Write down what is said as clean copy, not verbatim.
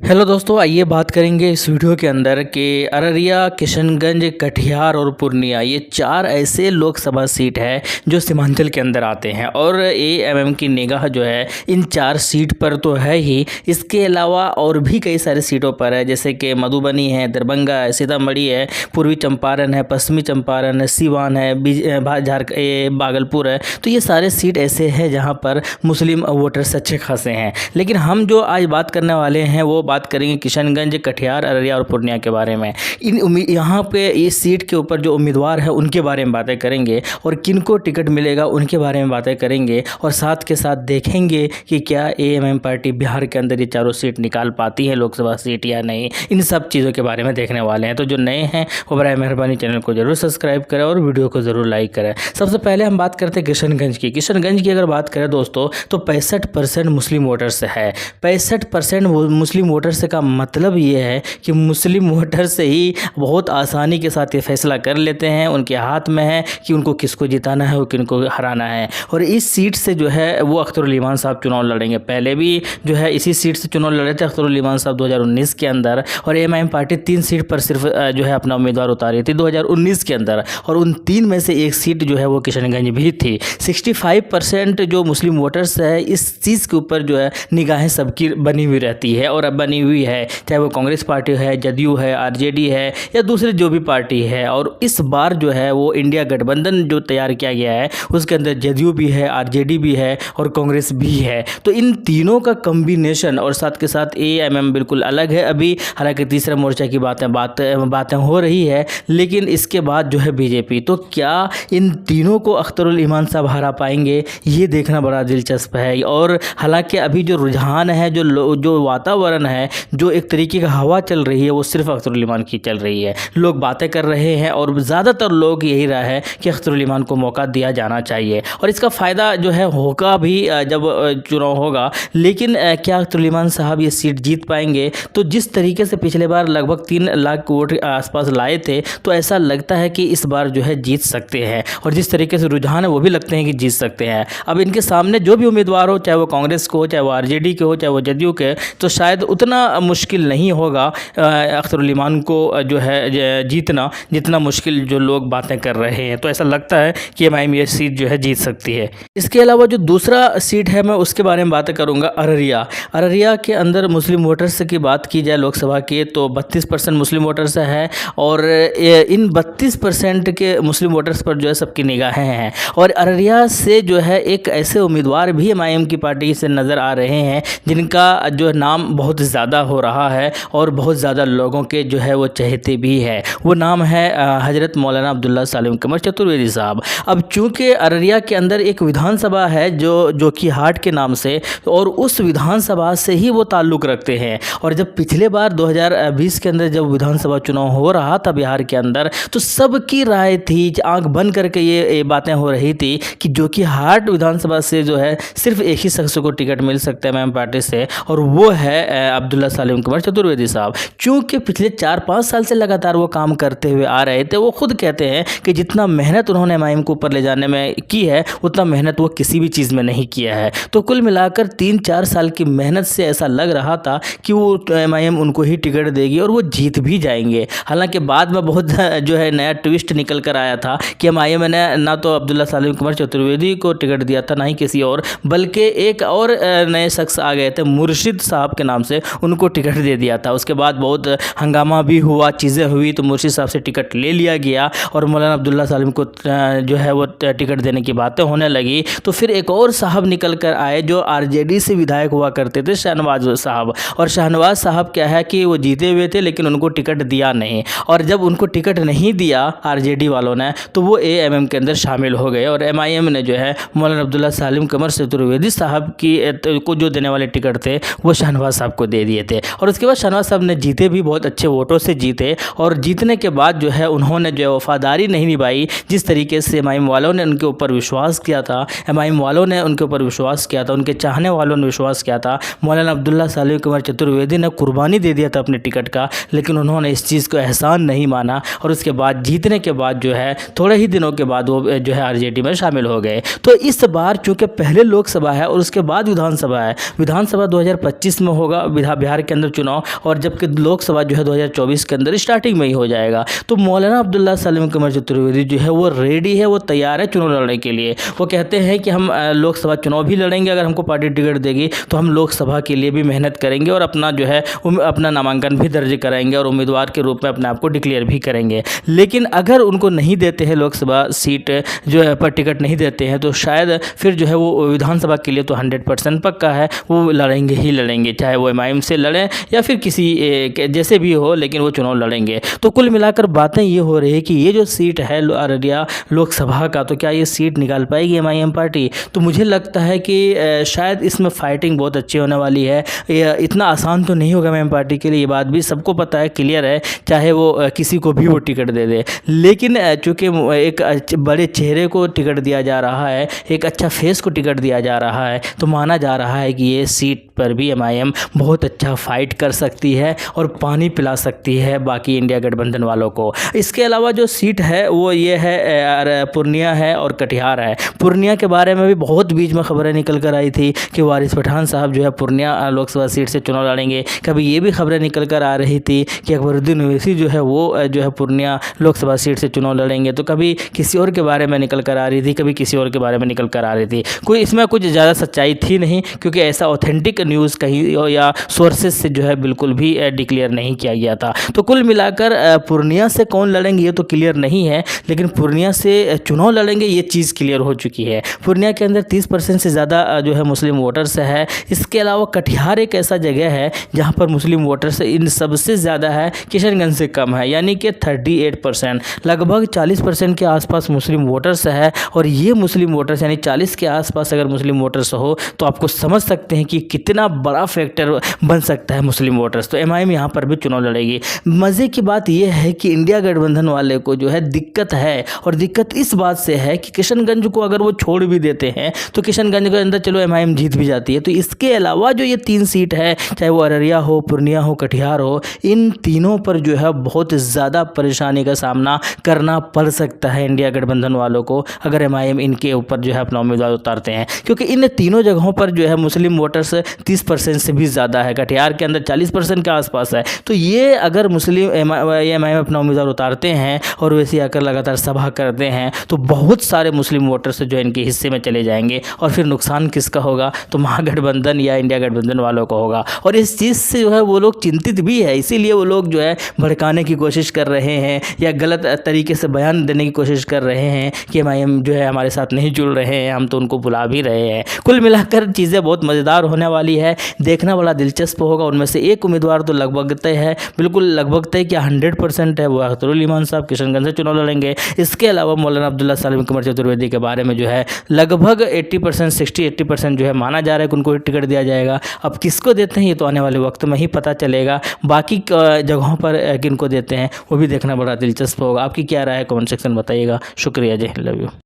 Hello दोस्तों, आइए बात करेंगे इस वीडियो के अंदर कि अररिया, किशनगंज, कटिहार और पूर्णिया ये चार ऐसे लोकसभा सीट है जो सीमांचल के अंदर आते हैं और एएमएम की निगाह जो है इन चार सीट पर तो है ही। इसके अलावा और भी कई सारे सीटों पर है, जैसे कि मधुबनी है, दरभंगा है, सीतामढ़ी है, पूर्वी चंपारण है, पश्चिमी चंपारण है, सीवान है, भागलपुर है। तो ये सारे सीट ऐसे हैं जहाँ पर मुस्लिम वोटर्स अच्छे खासे हैं। लेकिन हम जो आज बात करने वाले हैं वो बात करेंगे किशनगंज, कटिहार, अररिया और पूर्णिया के बारे में। यहाँ पे इस सीट के ऊपर जो उम्मीदवार है उनके बारे में बातें करेंगे और किनको टिकट मिलेगा उनके बारे में बातें करेंगे और साथ के साथ देखेंगे कि क्या एएमएम पार्टी बिहार के अंदर ये चारों सीट निकाल पाती है, लोकसभा सीट या नहीं। इन सब चीज़ों के बारे में देखने वाले हैं। तो जो नए हैं वो बराए मेहरबानी चैनल को जरूर सब्सक्राइब करें और वीडियो को ज़रूर लाइक करें। सबसे पहले हम बात करते हैं किशनगंज की। किशनगंज की अगर बात करें दोस्तों तो 65% मुस्लिम वोटर्स है। 65% मुस्लिम वोटर्स का मतलब ये है कि मुस्लिम वोटर से ही बहुत आसानी के साथ ये फैसला कर लेते हैं। उनके हाथ में है कि उनको किसको जिताना है और किनको हराना है। और इस सीट से जो है वो अख्तरुल ईमान साहब चुनाव लड़ेंगे। पहले भी जो है इसी सीट से चुनाव लड़े थे अख्तरुल ईमान साहब 2019 के अंदर, और एएमआईएम पार्टी 3 सीट पर सिर्फ जो है अपना उम्मीदवार उतारी थी 2019 के अंदर, और उन 3 में से एक सीट जो है वो किशनगंज भी थी। 65% जो मुस्लिम वोटर्स है इस चीज़ के ऊपर जो है निगाहें सबकी बनी हुई रहती है और अब बनी हुई है, चाहे वो कांग्रेस पार्टी है, जदयू है, आरजेडी है या दूसरी जो भी पार्टी है। और इस बार जो है वो इंडिया गठबंधन जो तैयार किया गया है उसके अंदर जदयू भी है, आरजेडी भी है और कांग्रेस भी है। तो इन तीनों का कम्बिनेशन और साथ के साथ एएमएम बिल्कुल अलग है अभी। हालांकि तीसरा मोर्चा की बातें हो रही है, लेकिन इसके बाद जो है बीजेपी। तो क्या इन तीनों को अख्तरुल ईमान साहब हरा पाएंगे, ये देखना बड़ा दिलचस्प है। और हालांकि अभी जो रुझान है, जो वातावरण है, जो एक तरीके का हवा चल रही है वो सिर्फ अख्तरुल ईमान की चल रही है। लोग बातें कर रहे हैं और ज़्यादातर लोग यही रहा है कि अख्तरुल ईमान को मौका दिया जाना चाहिए और इसका फ़ायदा जो है होगा भी जब चुनाव होगा। लेकिन क्या अख्तरुल ईमान साहब ये सीट जीत पाएंगे? तो जिस तरीके से पिछले बार लगभग 3 लाख वोट आसपास लाए थे, तो ऐसा लगता है कि इस बार जो है जीत सकते हैं। और जिस तरीके से रुझान है वो भी लगते हैं कि जीत सकते हैं। अब इनके सामने जो भी उम्मीदवार हो, चाहे वो कांग्रेस को हो, चाहे वो आरजेडी के हो, चाहे वो जदयू के, तो शायद उतना मुश्किल नहीं होगा अख्तरुल ईमान को जो है जीतना, जितना मुश्किल जो लोग बातें कर रहे हैं। तो ऐसा लगता है कि एमआईएम ये सीट जो है जीत सकती है। इसके अलावा जो दूसरा सीट है मैं उसके बारे में बातें करूंगा, अररिया। अररिया के अंदर मुस्लिम वोटर्स की बात की जाए लोकसभा के तो 32% मुस्लिम वोटर्स है और इन 32% के मुस्लिम वोटर्स पर जो है सबकी निगाहें हैं। और अररिया से जो है एक ऐसे उम्मीदवार भी एमआईएम की पार्टी से नज़र आ रहे हैं जिनका जो नाम बहुत ज़्यादा हो रहा है और बहुत ज़्यादा लोगों के जो है वो चहेते भी है। वो नाम है हज़रत मौलाना अब्दुल्ला सालिम कमर चतुर्वेदी साहब। अब चूँकि अररिया के अंदर एक विधानसभा है जो कि हाट के नाम से, और उस विधानसभा से ही वो ताल्लुक़ रखते हैं। और जब पिछले बार 2020 के अंदर जब विधानसभा चुनाव हो रहा था बिहार के अंदर, तो सबकी राय थी, आँख बंद करके ये बातें हो रही थी कि जो कि हाट विधानसभा से जो है सिर्फ एक ही शख्स को टिकट मिल सकता है एमआईएम पार्टी से, और वो है अब्दुल्ला सालिम कमर चतुर्वेदी साहब। चूँकि पिछले 4-5 साल से लगातार वो काम करते हुए आ रहे थे, वो खुद कहते हैं कि जितना मेहनत उन्होंने एमआईएम को ऊपर ले जाने में की है उतना मेहनत वो किसी भी चीज़ में नहीं किया है। तो कुल मिलाकर 3-4 साल की मेहनत से ऐसा लग रहा था कि वो एमआईएम उनको ही टिकट देगी और वो जीत भी जाएंगे। हालांकि बाद में बहुत जो है नया ट्विस्ट निकल कर आया था कि एमआईएम ने ना तो अब्दुल्ला सालिम कमर चतुर्वेदी को टिकट दिया था, ना ही किसी और, बल्कि एक और नए शख्स आ गए थे मुर्शिद साहब के नाम से, उनको टिकट दे दिया था। उसके बाद बहुत हंगामा भी हुआ, चीज़ें हुई, तो मुर्शिद साहब से टिकट ले लिया गया और मौलाना अब्दुल्ला सालिम को जो है वो टिकट देने की बातें होने लगी। तो फिर एक और साहब निकल कर आए जो आरजेडी से विधायक हुआ करते थे, शाहनवाज साहब। और शाहनवाज साहब क्या है कि वो जीते हुए थे लेकिन उनको टिकट दिया नहीं, और जब उनको टिकट नहीं दिया आरजेडी वालों ने तो वो एएमएम के अंदर शामिल हो गए और एमआईएम ने जो है मौलाना अब्दुल्ला सालिम कमर चतुर्वेदी साहब को जो देने वाले टिकट थे वो शाहनवाज साहब को दे दिए थे। और उसके बाद शाहनवाज साहब ने जीते भी, बहुत अच्छे वोटों से जीते, और जीतने के बाद जो है उन्होंने जो है वफादारी नहीं निभाई। जिस तरीके से एमआईएम वालों ने उनके ऊपर विश्वास किया था, एमआईएम वालों ने उनके ऊपर विश्वास किया था, उनके चाहने वालों ने विश्वास किया था, मौलाना अब्दुल्ला सालिम कमर चतुर्वेदी ने कुर्बानी दे दिया था अपने टिकट का, लेकिन उन्होंने इस चीज़ को एहसान नहीं माना। और उसके बाद जीतने के बाद जो है थोड़े ही दिनों के बाद वो जो है आरजेडी में शामिल हो गए। तो इस बार चूँकि पहले लोकसभा है और उसके बाद विधानसभा है, विधानसभा 2025 में होगा, बिहार के अंदर चुनाव, और जबकि लोकसभा जो है 2024 के अंदर स्टार्टिंग में ही हो जाएगा। तो मौलाना अब्दुल्ला सलीम कमर चतुर्वेदी जो है वो रेडी है, वो तैयार है चुनाव लड़ने के लिए। वो कहते हैं कि हम लोकसभा चुनाव भी लड़ेंगे, अगर हमको पार्टी टिकट देगी तो हम लोकसभा के लिए भी मेहनत करेंगे और अपना जो है अपना नामांकन भी दर्ज कराएंगे और उम्मीदवार के रूप में अपने आप को डिक्लेयर भी करेंगे। लेकिन अगर उनको नहीं देते हैं लोकसभा सीट जो है पर टिकट नहीं देते हैं तो शायद फिर जो है वो विधानसभा के लिए तो 100% पक्का है, वो लड़ेंगे ही लड़ेंगे, चाहे वो एमआईएम से लड़ें या फिर किसी जैसे भी हो, लेकिन वो चुनाव लड़ेंगे। तो कुल मिलाकर बातें ये हो रही है कि ये जो सीट है अररिया लोकसभा का, तो क्या ये सीट निकाल पाएगी एमआईएम पार्टी? तो मुझे लगता है कि शायद इसमें फाइटिंग बहुत अच्छी होने वाली है। इतना आसान तो नहीं होगा एमआईएम पार्टी के लिए, ये बात भी सबको पता है, क्लियर है, चाहे वो किसी को भी वो टिकट दे दे। लेकिन चूँकि एक बड़े चेहरे को टिकट दिया जा रहा है, एक अच्छा फेस को टिकट दिया जा रहा है, तो माना जा रहा है कि ये सीट पर भी एमआईएम बहुत अच्छा फाइट कर सकती है और पानी पिला सकती है बाकी इंडिया गठबंधन वालों को। इसके अलावा जो सीट है वो ये है पूर्णिया है और कटिहार है। पूर्णिया के बारे में भी बहुत बीच में खबरें निकल कर आई थी कि वारिस पठान साहब जो है पूर्णिया लोकसभा सीट से चुनाव लड़ेंगे। कभी ये भी खबरें निकल कर आ रही थी कि अकबरुद्दीन ओवैसी जो है वो जो है पूर्णिया लोकसभा सीट से चुनाव लड़ेंगे। तो कभी किसी और के बारे में निकल कर आ रही थी, कभी किसी और के बारे में निकल कर आ रही थी। कोई इसमें कुछ ज़्यादा सच्चाई थी नहीं, क्योंकि ऐसा ऑथेंटिक न्यूज़ कहीं या सोर्सेज से जो है बिल्कुल भी डिक्लेयर नहीं किया गया था। तो कुल मिलाकर पूर्णिया से कौन लड़ेंगे ये तो क्लियर नहीं है, लेकिन पूर्णिया से चुनाव लड़ेंगे ये चीज़ क्लियर हो चुकी है। पूर्णिया के अंदर 30% से ज़्यादा जो है मुस्लिम वोटर्स है। इसके अलावा कटिहार एक ऐसा जगह है जहाँ पर मुस्लिम वोटर्स इन सबसे ज़्यादा है, किशनगंज से कम है, यानी कि 38%, लगभग 40% के आसपास मुस्लिम वोटर्स है। और ये मुस्लिम वोटर्स यानी 40 के आसपास अगर मुस्लिम वोटर्स हो तो आपको समझ सकते हैं कि कितना बड़ा फैक्टर बन सकता है मुस्लिम वोटर्स। तो एमआईएम यहाँ पर भी चुनाव लड़ेगी। मज़े की बात यह है कि इंडिया गठबंधन वाले को जो है दिक्कत है, और दिक्कत इस बात से है कि किशनगंज को अगर वो छोड़ भी देते हैं तो किशनगंज के अंदर चलो एमआईएम जीत भी जाती है। तो इसके अलावा जो ये 3 सीट है, चाहे वो अररिया हो, पूर्णिया हो, कटिहार हो, इन तीनों पर जो है बहुत ज़्यादा परेशानी का सामना करना पड़ सकता है इंडिया गठबंधन वालों को, अगर एमआईएम इनके ऊपर जो है अपना उम्मीदवार उतारते हैं। क्योंकि इन तीनों जगहों पर जो है मुस्लिम वोटर्स 30% से भी ज़्यादा है, कटिहार के अंदर 40% के आसपास है। तो ये अगर मुस्लिम एमआईएम अपना उम्मीदवार उतारते हैं और वैसे आकर लगातार सभा करते हैं तो बहुत सारे मुस्लिम वोटर्स जो इनके हिस्से में चले जाएंगे, और फिर नुकसान किसका होगा? तो महागठबंधन या इंडिया गठबंधन वालों को होगा। और इस चीज़ से जो है वो लोग चिंतित भी है, इसीलिए वो लोग जो है भड़काने की कोशिश कर रहे हैं या गलत तरीके से बयान देने की कोशिश कर रहे हैं कि एमआईएम जो है हमारे साथ नहीं जुड़ रहे हैं, हम तो उनको बुला भी रहे हैं। कुल मिलाकर चीज़ें बहुत मज़ेदार होने वाली है, देखना बड़ा दिलचस्प होगा। उनमें से एक उम्मीदवार तो लगभग तय है, बिल्कुल लगभग तय क्या 100% है, वो अख्तरुल ईमान साहब किशनगंज से चुनाव लड़ेंगे। इसके अलावा मौलाना अब्दुल्ला सलीम कमर चतुर्वेदी के बारे में जो है लगभग 80%, 60-80% जो है माना जा रहा है कि उनको टिकट दिया जाएगा। अब किसको देते हैं ये तो आने वाले वक्त में ही पता चलेगा। बाकी जगहों पर किनको देते हैं वो भी देखना बड़ा दिलचस्प होगा। आपकी क्या राय है कमेंट सेक्शन बताइएगा। शुक्रिया, जय हिंद, लव यू।